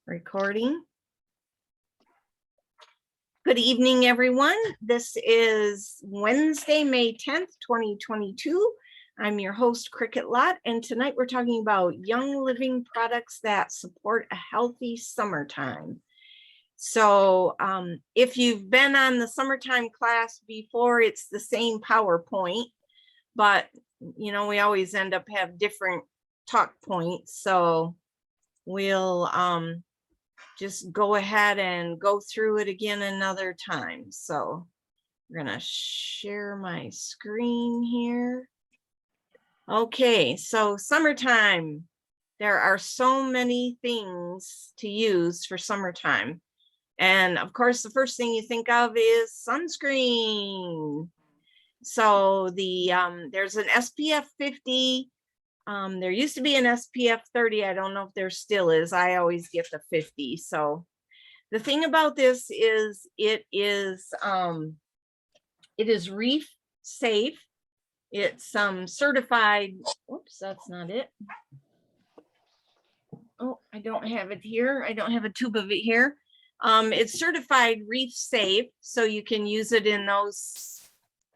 Recording. Good evening, everyone. This is Wednesday, May 10th, 2022. I'm your host, Cricket Lot, and tonight we're talking about young living products that support a healthy summertime. So if you've been on the summertime class before, it's the same PowerPoint, but you know, we always end up have different talk points. So we'll just go ahead and go through it again another time. So we're gonna share my screen here. Okay, so summertime. There are so many things to use for summertime. And of course, the first thing you think of is sunscreen. So there's an SPF 50. There used to be an SPF 30. I don't know if there still is. I always get the 50. So the thing about this is it is reef safe. It's certified. Oops, that's not it. Oh, I don't have it here. I don't have a tube of it here. It's certified reef safe, so you can use it in those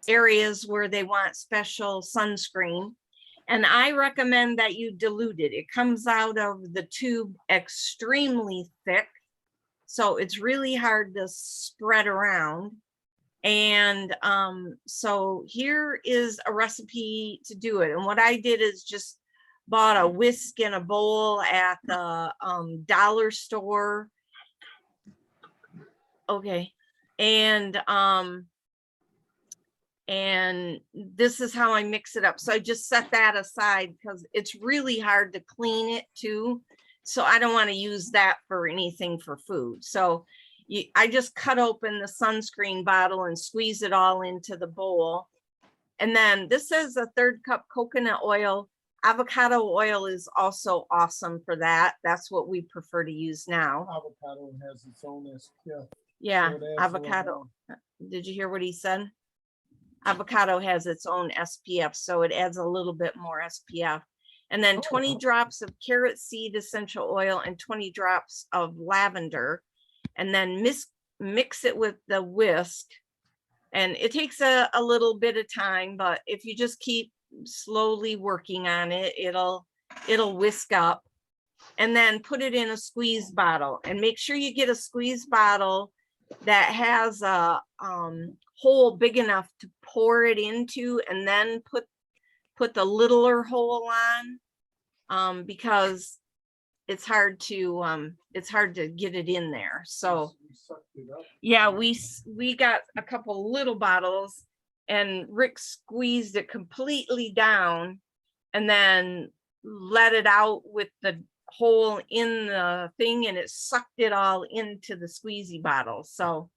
areas where they want special sunscreen. And I recommend that you dilute it. It comes out of the tube extremely thick, so it's really hard to spread around. And so here is a recipe to do it. And what I did is just bought a whisk and a bowl at the dollar store. Okay, and this is how I mix it up. So I just set that aside because it's really hard to clean it too. So I don't want to use that for anything for food. So I just cut open the sunscreen bottle and squeeze it all into the bowl. And then this is a 1/3 cup coconut oil. Avocado oil is also awesome for that. That's what we prefer to use now. Avocado has its own SPF. Yeah, so avocado. Did you hear what he said? Avocado has its own SPF, so it adds a little bit more SPF. And then 20 drops of carrot seed essential oil and 20 drops of lavender. And then mix it with the whisk. And it takes a little bit of time, but if you just keep slowly working on it, it'll whisk up. And then put it in a squeeze bottle. And make sure you get a squeeze bottle that has a hole big enough to pour it into, and then put the littler hole on, because it's hard to get it in there. So yeah, we got a couple little bottles, and Rick squeezed it completely down and then let it out with the hole in the thing, and it sucked it all into the squeezy bottle. So,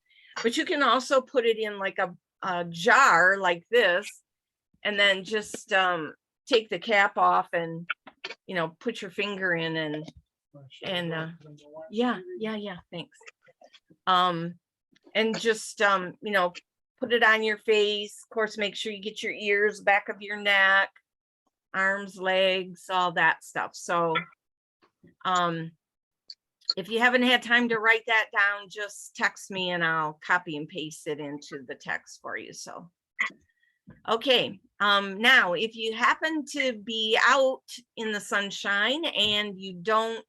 but you can also put it in like a jar like this, and then just take the cap off and, you know, put your finger in and yeah, thanks. And just you know, put it on your face. Of course, make sure you get your ears, back of your neck, arms, legs, all that stuff. So if you haven't had time to write that down, just text me and I'll copy and paste it into the text for you. So okay, now if you happen to be out in the sunshine and you don't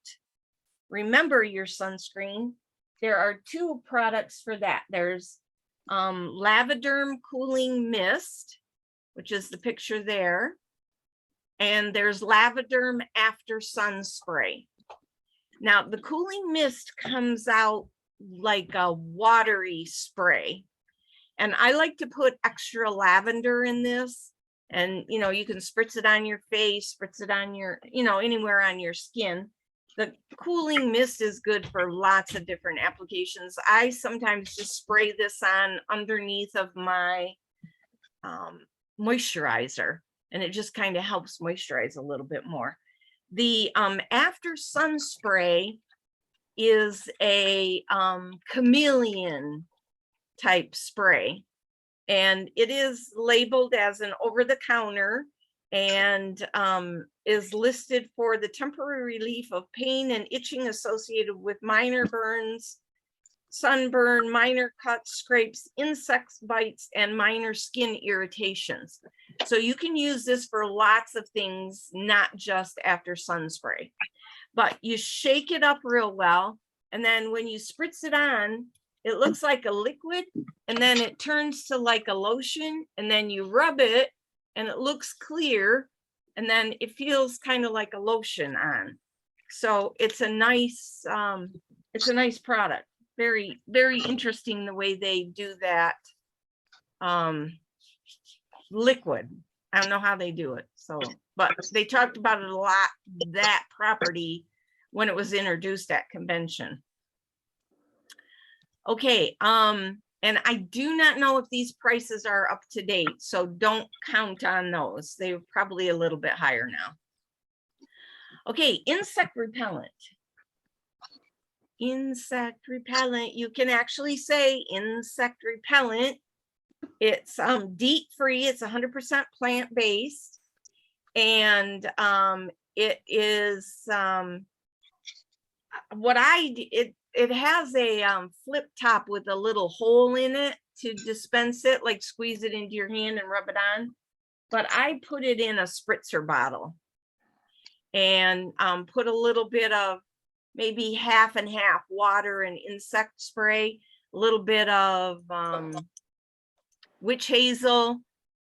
remember your sunscreen, there are 2 products for that. There's Lavaderm cooling mist, which is the picture there, and there's Lavaderm after sun spray. Now the cooling mist comes out like a watery spray, and I like to put extra lavender in this. And you know, you can spritz it on your face, spritz it on your, you know, anywhere on your skin. The cooling mist is good for lots of different applications. I sometimes just spray this on underneath of my moisturizer, and it just kind of helps moisturize a little bit more. The after sun spray is a chameleon type spray, and it is labeled as an over-the-counter, and is listed for the temporary relief of pain and itching associated with minor burns, sunburn, minor cuts, scrapes, insect bites, and minor skin irritations. So you can use this for lots of things, not just after sun spray. But you shake it up real well, and then when you spritz it on, it looks like a liquid, and then it turns to like a lotion, and then you rub it, and it looks clear, and then it feels kind of like a lotion on. So it's a nice product. Very, very interesting the way they do that liquid. I don't know how they do it. So, but they talked about it a lot, that property, when it was introduced at convention. Okay, and I do not know if these prices are up to date, so don't count on those. They're probably a little bit higher now. Okay, insect repellent. Insect repellent, you can actually say insect repellent. It's DEET free, it's 100% plant-based, and it is it has a flip top with a little hole in it to dispense it, like squeeze it into your hand and rub it on. But I put it in a spritzer bottle and put a little bit of maybe half and half water and insect spray, a little bit of witch hazel,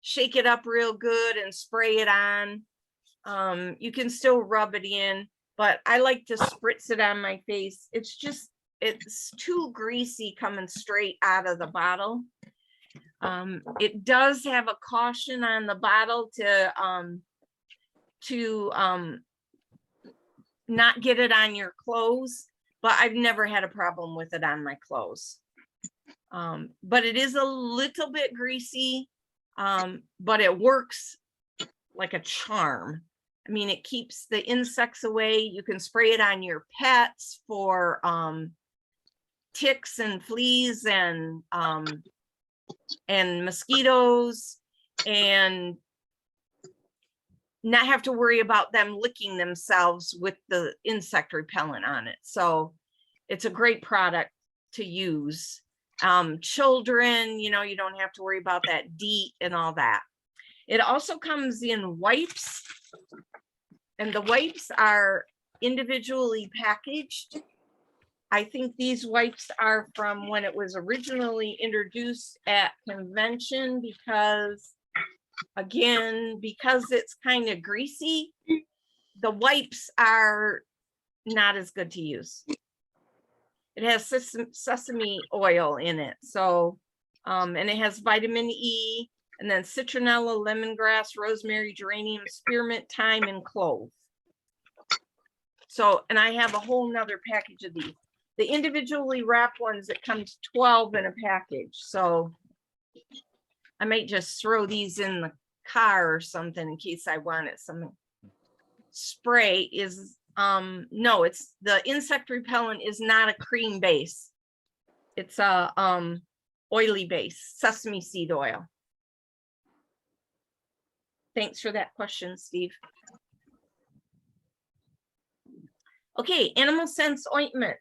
shake it up real good and spray it on. You can still rub it in, but I like to spritz it on my face. It's too greasy coming straight out of the bottle. It does have a caution on the bottle to not get it on your clothes, but I've never had a problem with it on my clothes. But it is a little bit greasy, but it works like a charm. I mean, it keeps the insects away. You can spray it on your pets for ticks and fleas and mosquitoes, and not have to worry about them licking themselves with the insect repellent on it. So it's a great product to use. Children, you know, you don't have to worry about that DEET and all that. It also comes in wipes, and the wipes are individually packaged. I think these wipes are from when it was originally introduced at convention, because again, because it's kind of greasy, the wipes are not as good to use. It has sesame oil in it. So, and it has vitamin E, and then citronella, lemongrass, rosemary, geranium, spearmint, thyme, and clove. So, and I have a whole nother package of these. The individually wrapped ones, it comes 12 in a package. So I might just throw these in the car or something in case I want it. Some spray is, no, it's the insect repellent is not a cream base. It's a oily base, sesame seed oil. Thanks for that question, Steve. Okay, Animal Sense ointment.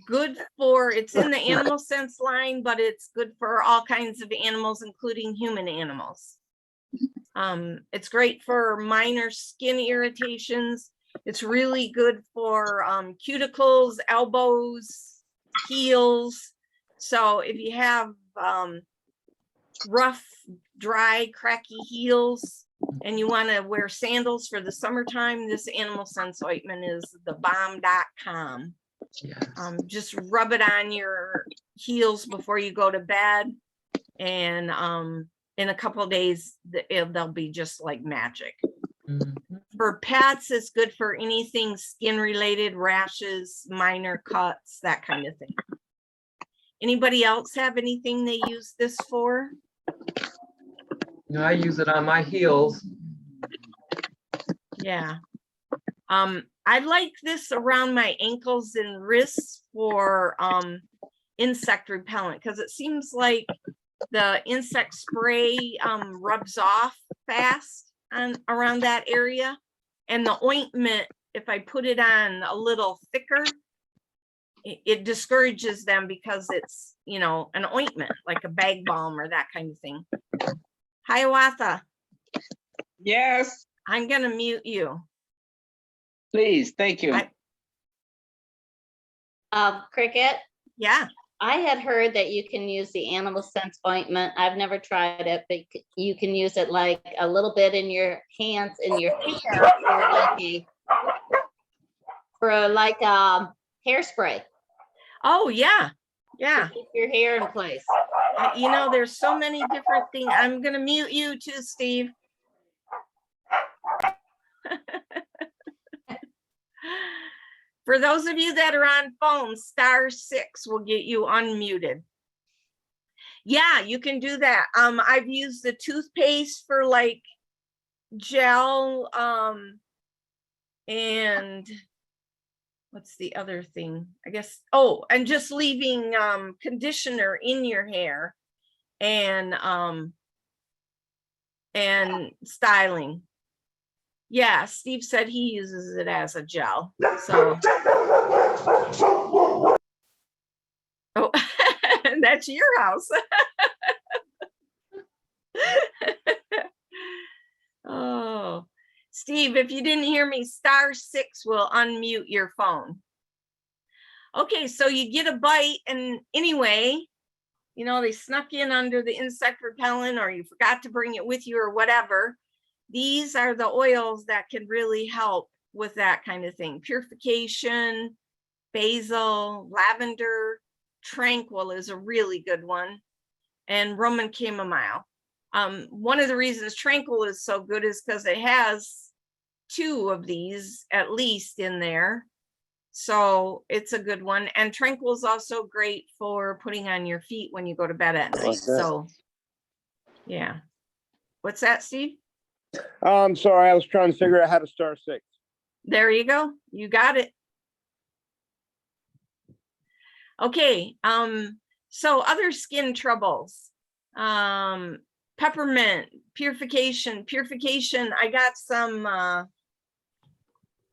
Good for, it's in the Animal Sense line, but it's good for all kinds of animals, including human animals. It's great for minor skin irritations. It's really good for cuticles, elbows, heels. So if you have rough, dry, cracky heels and you want to wear sandals for the summertime, this Animal Sense ointment is the bomb.com. Yes. Just rub it on your heels before you go to bed, and in a couple of days they'll be just like magic. Mm-hmm. For pets, it's good for anything skin related, rashes, minor cuts, that kind of thing. Anybody else have anything they use this for? No, I use it on my heels. Yeah. I like this around my ankles and wrists for insect repellent, because it seems like the insect spray rubs off fast on around that area. And the ointment, if I put it on a little thicker, it discourages them because it's, you know, an ointment, like a bag balm or that kind of thing. Hiawatha, Yes, I'm gonna mute you. please. Thank you. Cricket, Yeah, I had heard that you can use the animal sense ointment. I've never tried it, but you can use it like a little bit in your hands, in your hair for like hairspray oh yeah, yeah. to keep your hair in place. You know, there's so many different things. I'm gonna mute you too, Steve. For those of you that are on phone, *6 will get you unmuted. Yeah, you can do that. I've used the toothpaste for like gel, and what's the other thing? I guess, oh, and just leaving conditioner in your hair and styling. Yeah, Steve said he uses it as a gel. So, oh, that's your house. Oh, Steve, if you didn't hear me, *6 will unmute your phone. Okay, so you get a bite, and anyway, you know, they snuck in under the insect repellent, or you forgot to bring it with you or whatever. These are the oils that can really help with that kind of thing. Purification, basil, lavender, tranquil is a really good one, and Roman chamomile. One of the reasons tranquil is so good is because it has 2 of these at least in there. So it's a good one. And tranquil is also great for putting on your feet when you go to bed at night. So yeah. What's that, Steve? I'm sorry, I was trying to figure out how to *6. There you go. You got it. Okay. So other skin troubles. Peppermint, purification. I got some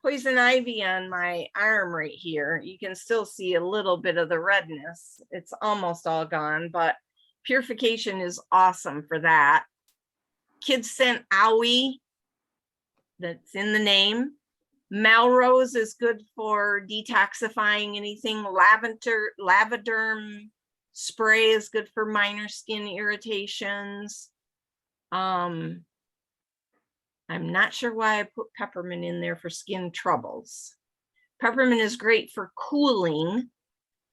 poison ivy on my arm right here. You can still see a little bit of the redness. It's almost all gone, but purification is awesome for that. Kids scent owie, that's in the name. Melrose is good for detoxifying anything. Lavaderm spray is good for minor skin irritations. I'm not sure why I put peppermint in there for skin troubles. Peppermint is great for cooling.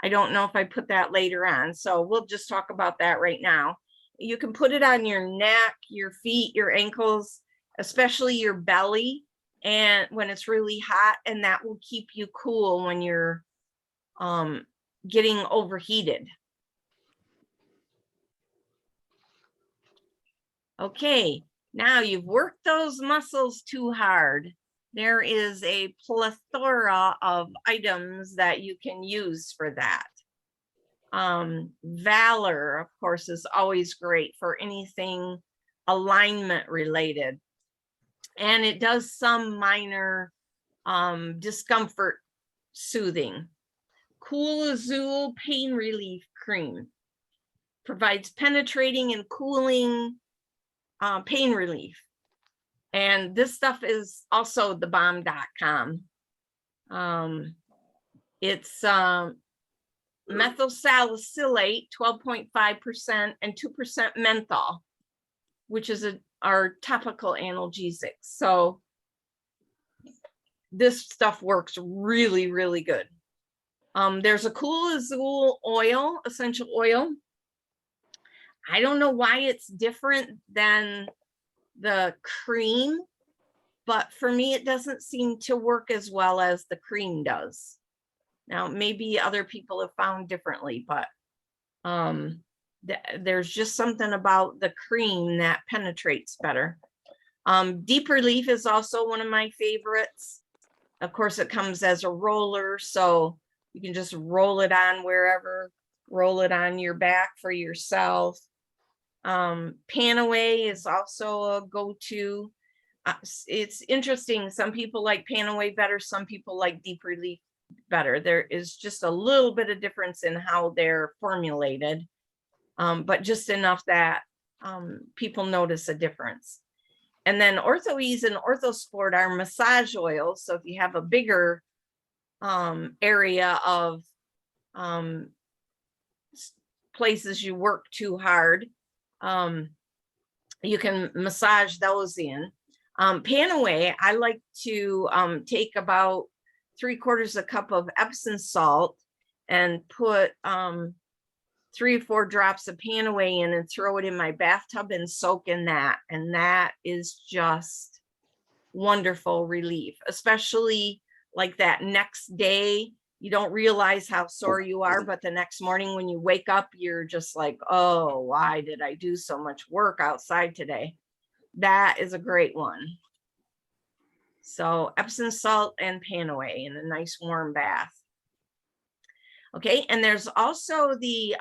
I don't know if I put that later on, so we'll just talk about that right now. You can put it on your neck, your feet, your ankles, especially your belly, and when it's really hot, and that will keep you cool when you're getting overheated. Okay, now you've worked those muscles too hard. There is a plethora of items that you can use for that. Valor, of course, is always great for anything alignment related. And it does some minor discomfort soothing. Cool Azul Pain Relief Cream provides penetrating and cooling pain relief. And this stuff is also thebomb.com. It's methyl salicylate, 12.5%, and 2% menthol, which is our topical analgesic. So this stuff works really, really good. There's a Cool Azul oil, essential oil. I don't know why it's different than the cream, but for me, it doesn't seem to work as well as the cream does. Now, maybe other people have found differently, but there's just something about the cream that penetrates better. Deep Relief is also one of my favorites. Of course, it comes as a roller, so you can just roll it on wherever, roll it on your back for yourself. Panaway is also a go-to. It's interesting. Some people like Panaway better. Some people like Deep Relief better. There is just a little bit of difference in how they're formulated, but just enough that people notice a difference. And then Ortho-Ease and Orthosport are massage oils. So if you have a bigger area of places you work too hard, you can massage those in. Panaway, I like to take about 3/4 cup of Epsom salt and put 3 or 4 drops of Panaway in and throw it in my bathtub and soak in that. And that is just wonderful relief, especially like that next day. You don't realize how sore you are, but the next morning when you wake up, you're just like, oh, why did I do so much work outside today? That is a great one. So Epsom salt and Panaway in a nice warm bath. Okay, and there's also the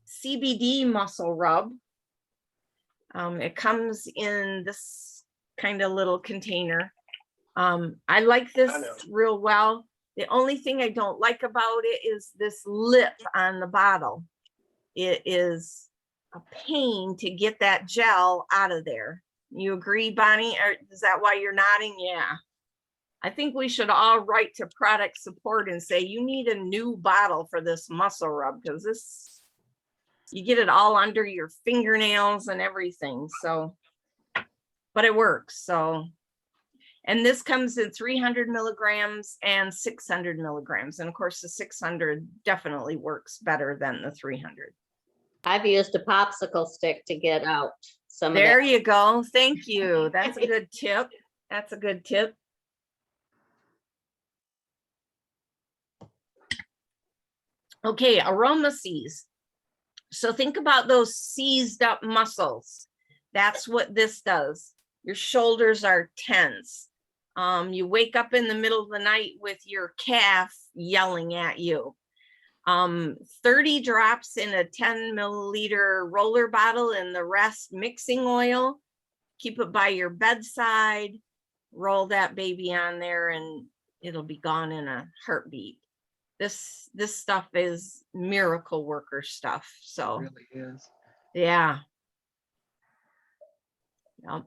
CBD Muscle Rub. It comes in this kind of little container. I like this real well. The only thing I don't like about it is this lip on the bottle. It is a pain to get that gel out of there. You agree, Bonnie? Or is that why you're nodding? Yeah. I think we should all write to product support and say, you need a new bottle for this muscle rub, because this, you get it all under your fingernails and everything. So, but it works. So, and this comes in 300 milligrams and 600 milligrams. And of course, the 600 definitely works better than the 300. I've used a popsicle stick to get out some There of you go. Thank you. That's a good tip. That's a good tip. Okay, aroma seize. So think about those seized up muscles. That's what this does. Your shoulders are tense. You wake up in the middle of the night with your calf yelling at you. 30 drops in a 10 milliliter roller bottle and the rest mixing oil. Keep it by your bedside. Roll that baby on there and it'll be gone in a heartbeat. This stuff is miracle worker stuff. So It really is. yeah. Yep.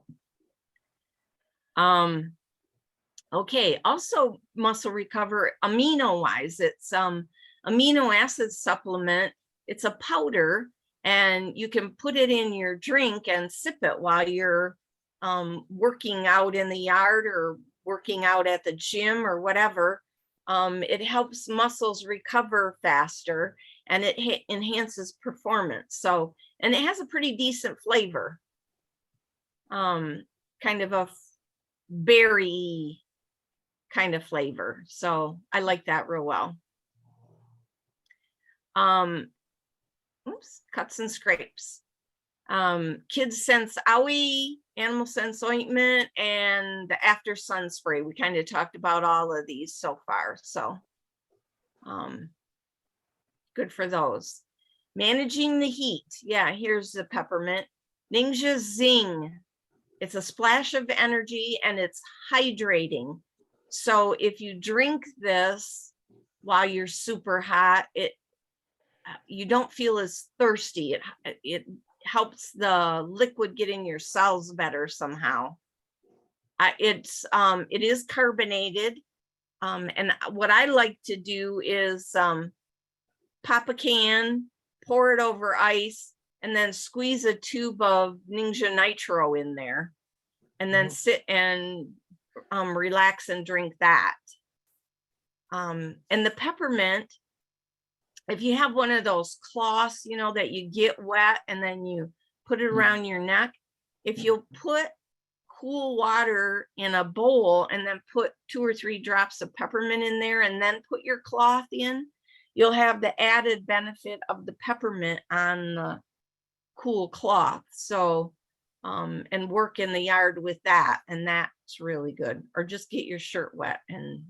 Okay, also muscle recover amino wise, it's amino acid supplement. It's a powder and you can put it in your drink and sip it while you're working out in the yard or working out at the gym or whatever. It helps muscles recover faster and it enhances performance. So, and it has a pretty decent flavor. Kind of a berry kind of flavor. So I like that real well. Cuts and scrapes. Kids Sense Owie, Animal Sense Ointment, and the After Sun Spray. We kind of talked about all of these so far. So good for those. Managing the heat. Yeah, here's the Peppermint. Ningxia Zing. It's a splash of energy and it's hydrating. So if you drink this while you're super hot, you don't feel as thirsty. It helps the liquid get in your cells better somehow. It is carbonated. And what I like to do is pop a can, pour it over ice, and then squeeze a tube of Ningxia Nitro in there, and then sit and relax and drink that. And the Peppermint, if you have one of those cloths, you know, that you get wet and then you put it around your neck, if you'll put cool water in a bowl and then put 2 or 3 drops of peppermint in there and then put your cloth in, you'll have the added benefit of the peppermint on the cool cloth. So and work in the yard with that, and that's really good. Or just get your shirt wet and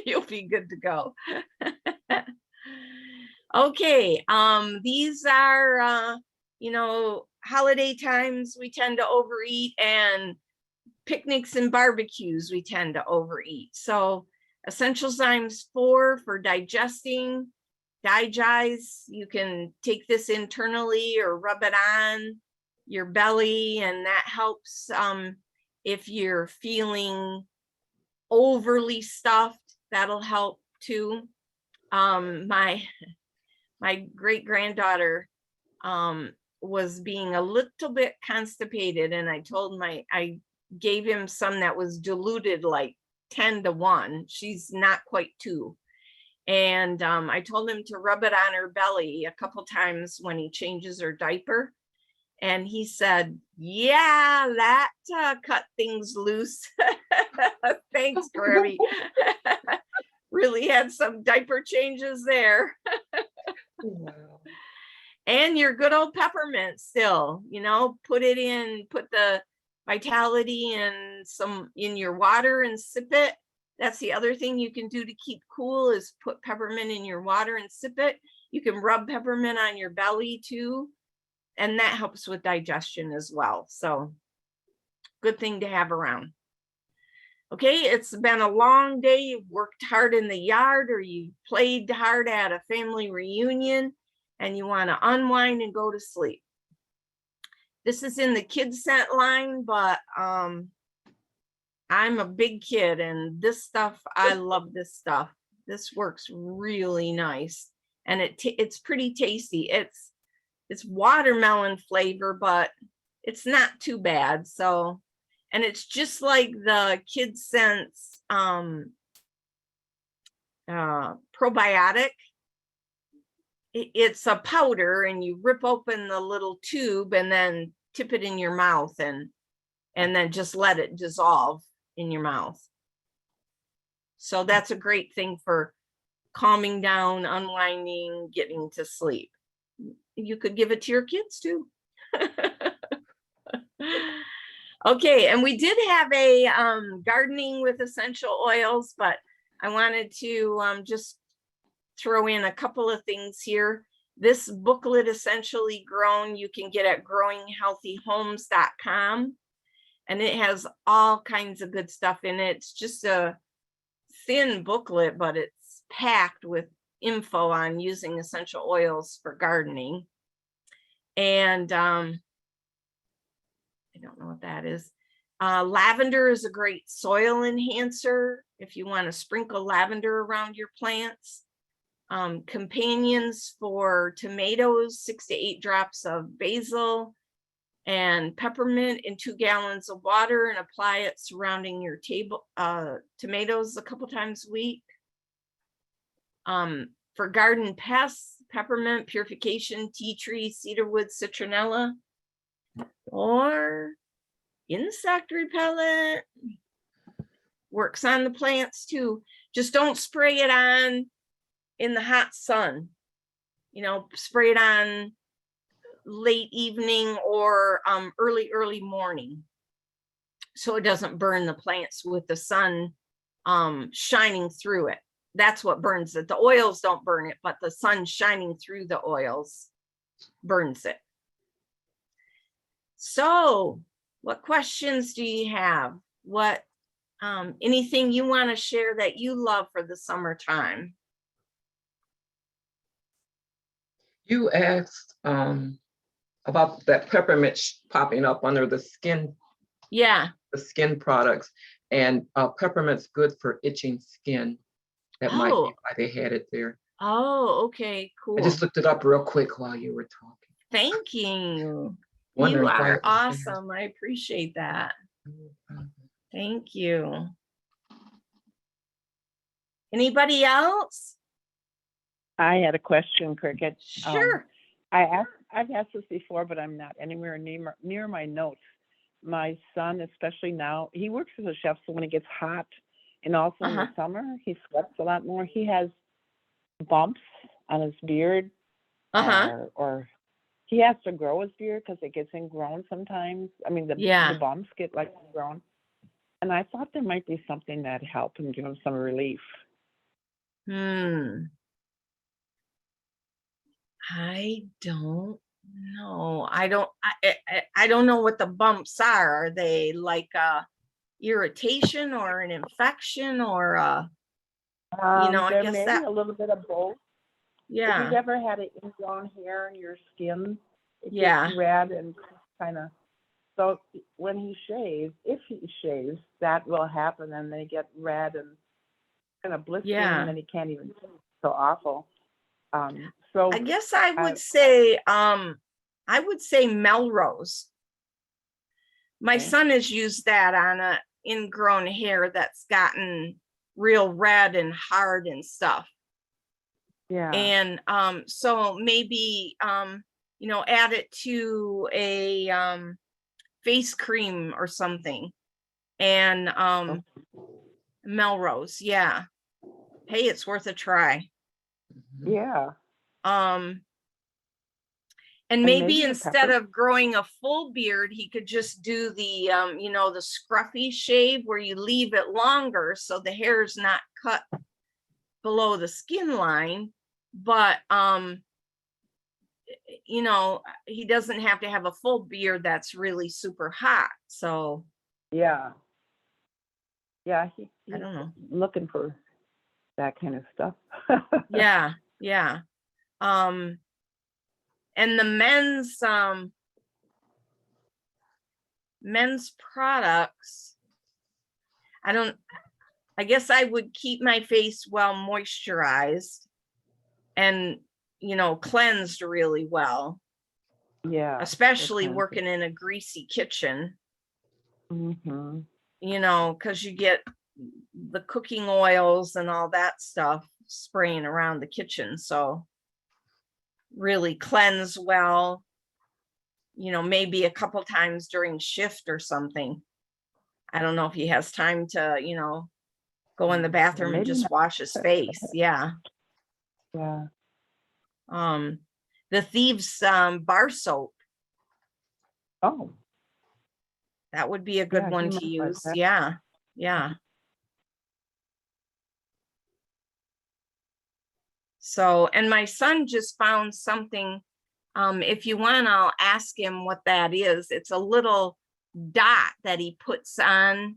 you'll be good to go. Okay, these are you know, holiday times, we tend to overeat, and picnics and barbecues, we tend to overeat. So Essential Zymes 4 for digesting, digest. You can take this internally or rub it on your belly, and that helps if you're feeling overly stuffed, that'll help too. My great granddaughter was being a little bit constipated, and I gave him some that was diluted like 10-1. She's not quite 2. And I told him to rub it on her belly a couple times when he changes her diaper. And he said, yeah, that cut things loose. Thanks, Grammy. Really had some diaper changes there. Wow. And your good old peppermint still, put the Vitality and some in your water and sip it. That's the other thing you can do to keep cool, is put peppermint in your water and sip it. You can rub peppermint on your belly too, and that helps with digestion as well. So good thing to have around. Okay, it's been a long day. You've worked hard in the yard, or you played hard at a family reunion, and you want to unwind and go to sleep. This is in the kid scent line, but I'm a big kid, and this stuff, I love this stuff. This works really nice, and it's pretty tasty. It's watermelon flavor, but it's not too bad. So, and it's just like the kid scents probiotic. It's a powder, and you rip open the little tube and then tip it in your mouth, and then just let it dissolve in your mouth. So that's a great thing for calming down, unwinding, getting to sleep. You could give it to your kids too. Okay, and we did have a gardening with essential oils, but I wanted to just throw in a couple of things here. This booklet, Essentially Grown, you can get at growinghealthyhomes.com, and it has all kinds of good stuff in it. It's just a thin booklet, but it's packed with info on using essential oils for gardening. And I don't know what that is. Lavender is a great soil enhancer if you want to sprinkle lavender around your plants. Companions for tomatoes, 6 to 8 drops of basil and peppermint in 2 gallons of water, and apply it surrounding your tomatoes a couple times a week. For garden pests, peppermint, purification, tea tree, cedarwood, citronella, or insect repellent. Works on the plants too. Just don't spray it on in the hot sun. Spray it on late evening or early morning, so it doesn't burn the plants with the sun shining through it. That's what burns it. The oils don't burn it, but the sun shining through the oils burns it. So what questions do you have? What anything you want to share that you love for the summertime? You asked about that peppermint popping up under the skin. Yeah. The skin products, and peppermint's good for itching skin. That might be why they had it there. Oh, okay, cool. I just looked it up real quick while you were talking. Thank you. Wondering You why are it was there. awesome. I appreciate that. Thank you. Anybody else? I had a question, Cricket. Sure. I've asked this before, but I'm not anywhere near my notes. My son, especially now, he works as a chef, so when it gets hot, and also in the summer, he sweats a lot more. He has bumps on his beard, or he has to grow his beard because it gets ingrown sometimes. I mean, the bumps get like ingrown. And I thought there might be something that helped and give him some relief. I don't No, I don't, I don't know what the bumps are. Are they like irritation or an infection or you know, I There guess may that, be a little bit of both. If yeah, you've ever had an ingrown hair in your skin, it yeah, gets red and kind of, so when he shaves, if he shaves, that will happen and they get red and kind of blistering yeah. and then he can't even, so awful. So I guess I I- would say Melrose. My Okay. son has used that on a ingrown hair that's gotten real red and hard and stuff. yeah, And so maybe you know, add it to a face cream or something. And Melrose, yeah. Hey, it's worth a try. Mhm. yeah, And And maybe maybe the instead pepper- of growing a full beard, he could just do the you know, the scruffy shave where you leave it longer so the hair is not cut below the skin line, but you know, he doesn't have to have a full beard that's really super hot. So yeah, yeah, I he's don't know. looking for that kind of stuff. Yeah, yeah. And the men's products, I guess I would keep my face well moisturized and, you know, cleansed really well, Yeah. especially working in a greasy kitchen, Mm-hmm. you know, because you get the cooking oils and all that stuff spraying around the kitchen. So really cleanse well, you know, maybe a couple times during shift or something. I don't know if he has time to, you know, go in the bathroom and Maybe just not. wash his face. Yeah. Yeah. The Thieves bar soap, Oh, that would be a good yeah, one he to might like use. that. Yeah. Yeah. So, and my son just found something. If you want, I'll ask him what that is. It's a little dot that he puts on.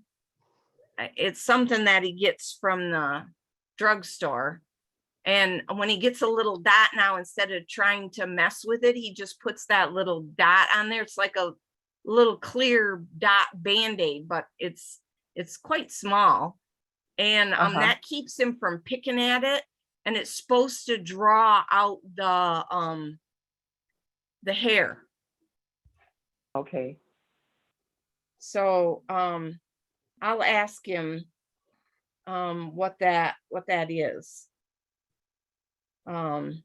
It's something that he gets from the drugstore. And when he gets a little dot now, instead of trying to mess with it, he just puts that little dot on there. It's like a little clear dot band-aid, but it's quite small. And that keeps him from picking at it. And it's supposed to draw out the hair. Okay. So I'll ask him what that is. And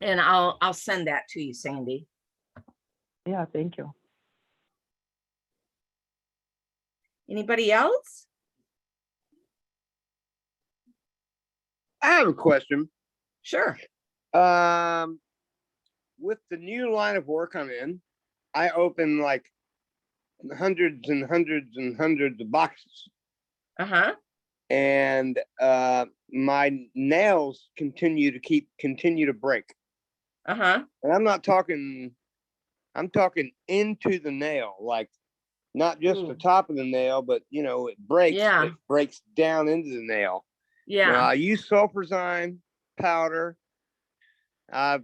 I'll send that to you, Sandy. Yeah, thank you. Anybody else? I have a question. Sure. With the new line of work I'm in, I open like hundreds and hundreds and hundreds of boxes. Uh-huh. And my nails continue to break. Uh-huh. And I'm talking into the nail, like not just the top of the nail, but you know, it breaks down into the nail. Yeah. Now, I use sulfurzyme powder. I've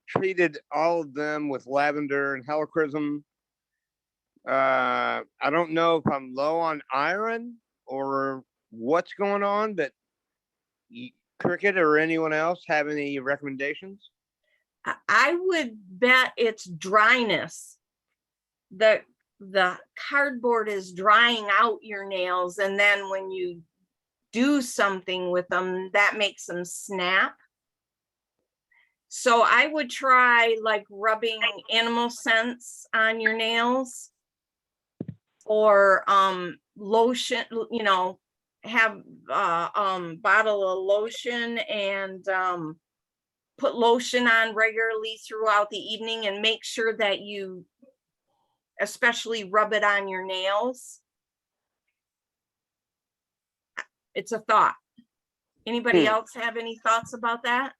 treated all of them with lavender and helichrysum. I don't know if I'm low on iron or what's going on, but Cricket or anyone else have any recommendations? I would bet it's dryness. The cardboard is drying out your nails, and then when you do something with them, that makes them snap. So I would try like rubbing animal scents on your nails, or lotion, you know, have bottle of lotion and put lotion on regularly throughout the evening, and make sure that you especially rub it on your nails. It's a thought. Anybody else have any thoughts about that?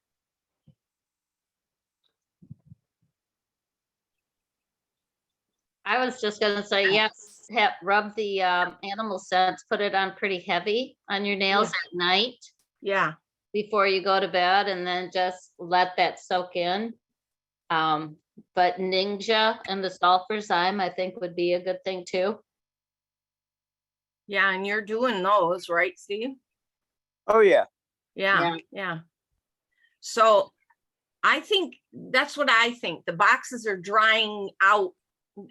I was just gonna say, yes, rub the animal scents, put it on pretty heavy on your nails at night Yeah, before you go to bed, and then just let that soak in. But Ningxia and the sulfur zyme, I think would be a good thing too. yeah, and you're doing those, right, Steve? Oh, yeah. Yeah, yeah. So I think that's what I think. The boxes are drying out.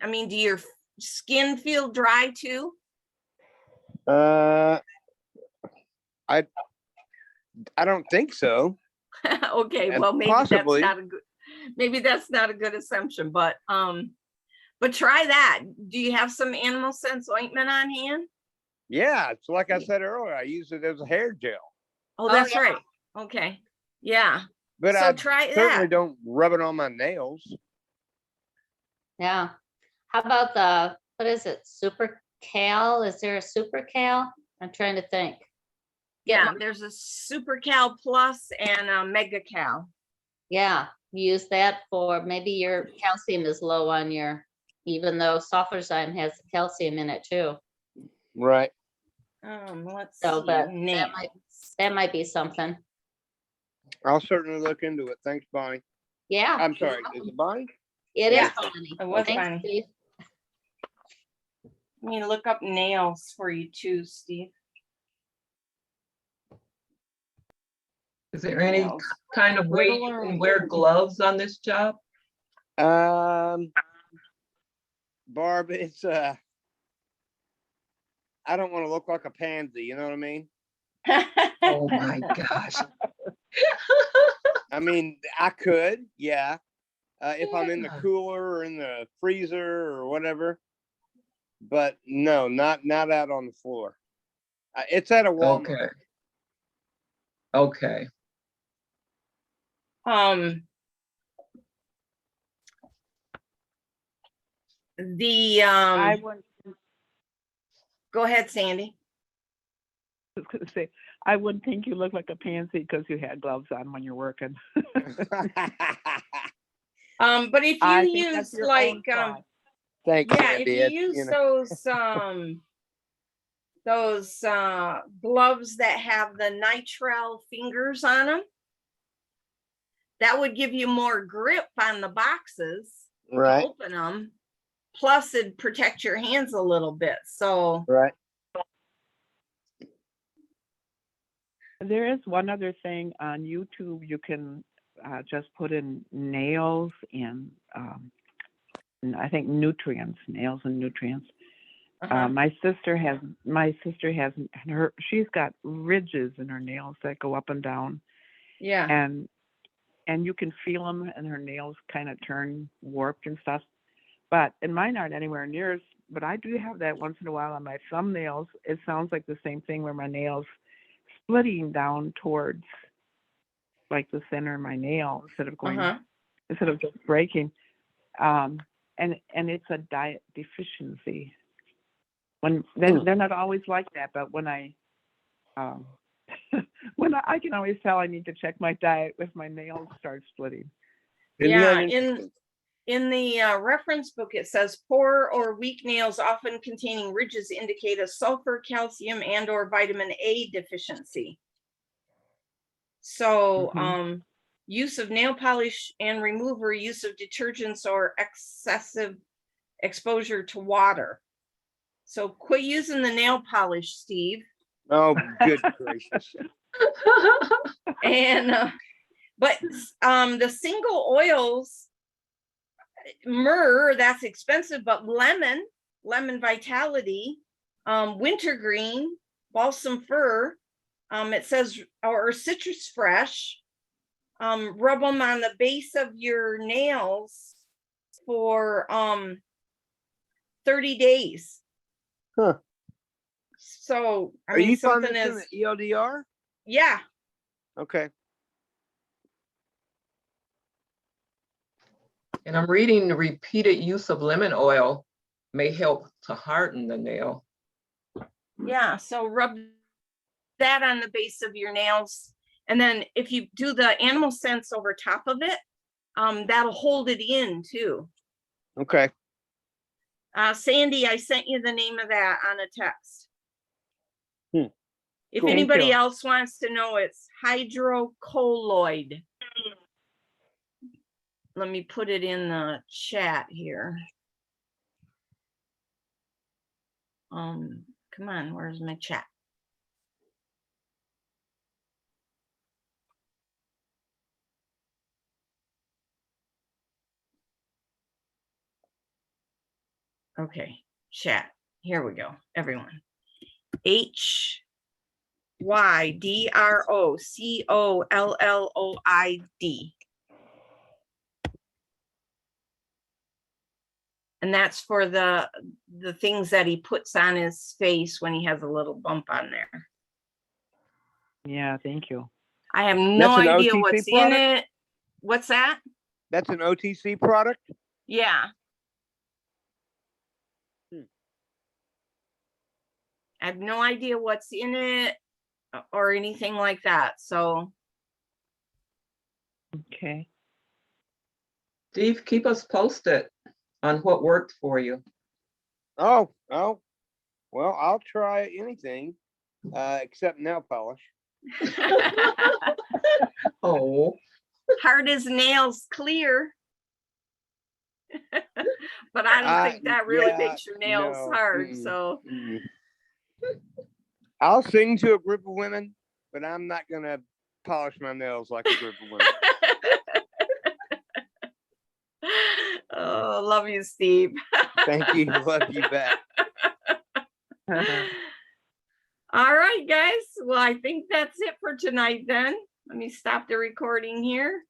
I mean, do your skin feel dry too? I don't think so. Okay, And well, maybe possibly. that's not a good assumption, but try that. Do you have some animal sense ointment on hand? Yeah, it's like I said earlier, I use it as a hair gel. Oh, that's yeah. right. Okay. Yeah. But So I try certainly that. don't rub it on my nails. Yeah. How about the, what is it? Super Cal? Is there a Super Cal? I'm trying to think. Yeah, there's a Super Cal Plus and a Mega Cal. Yeah, use that for maybe your calcium is low on your, even though sulfurzyme has calcium in it too. Right. Let's So, see. but Nails. that might be something. I'll certainly look into it. Thanks, Bonnie. Yeah. I'm sorry. Is it Bonnie? It Yeah, is Bonnie. it was Thanks, Bonnie. Steve. Let me look up nails for you too, Steve. Is there any Nails. kind of way you can wear gloves on this job? Barb, it's I don't want to look like a pansy, you know what I mean? Oh my gosh. I mean, I could, yeah. If I'm in the Yeah. cooler or in the freezer or whatever. But no, not out on the floor. It's at a Walmart. Okay. I wouldn't, Go ahead, Sandy. I was gonna say, I wouldn't think you look like a pansy because you had gloves on when you're working. But if I you think use that's your like own fault. Thanks, yeah, if Sandy. you It's, use know. those gloves that have the nitrile fingers on them, that would give you more grip on the boxes Right. to open them. Plus, it'd protect your hands a little bit. So Right. There is one other thing on YouTube. You can just put in nails and I think nutrients, nails and nutrients. My sister has she's got ridges in her nails that go up and down. yeah, And you can feel them, and her nails kind of turn warped and stuff. But and mine aren't anywhere near as. But I do have that once in a while on my thumbnails. It sounds like the same thing where my nails splitting down towards like the center of my nail instead of just breaking. And it's a diet deficiency. When they're not always like that, but when I can always tell I need to check my diet if my nails start splitting. yeah. In the reference book, it says poor or weak nails often containing ridges indicate a sulfur, calcium, and/or vitamin A deficiency. So, use of nail polish and remover, use of detergents, or excessive exposure to water. So quit using the nail polish, Steve. Oh, good gracious. And but the single oils, myrrh, that's expensive, but lemon vitality, wintergreen, balsam fir, it says, or citrus fresh, rub them on the base of your nails for 30 days. Huh. So I Are mean, you something finding is, the ELDR? yeah. Okay. And I'm reading the repeated use of lemon oil may help to harden the nail. Yeah, so rub that on the base of your nails. And then if you do the animal scents over top of it, that'll hold it in too. Okay. Sandy, I sent you the name of that on a text. If Cool. Thank anybody you. else wants to know, it's hydrocolloid. Let me put it in the chat here. Come on, where's my chat? Okay, chat. Here we go, everyone. hydrocolloid. And that's for the things that he puts on his face when he has a little bump on there. Yeah, thank you. I have no That's an idea OTC what's in product? it. What's that? That's an OTC product? Yeah. Hmm. I have no idea what's in it or anything like that. So Okay. Steve, keep us posted on what worked for you. Oh, well, I'll try anything, except nail polish. Oh, hard as nails, clear. But I don't think that really Yeah, makes your nails no, hard. So I'll sing to a group of women, but I'm not gonna polish my nails like a group of women. oh, love you, Steve. Thank you. Love you back. All right, guys. Well, I think that's it for tonight then. Let me stop the recording here.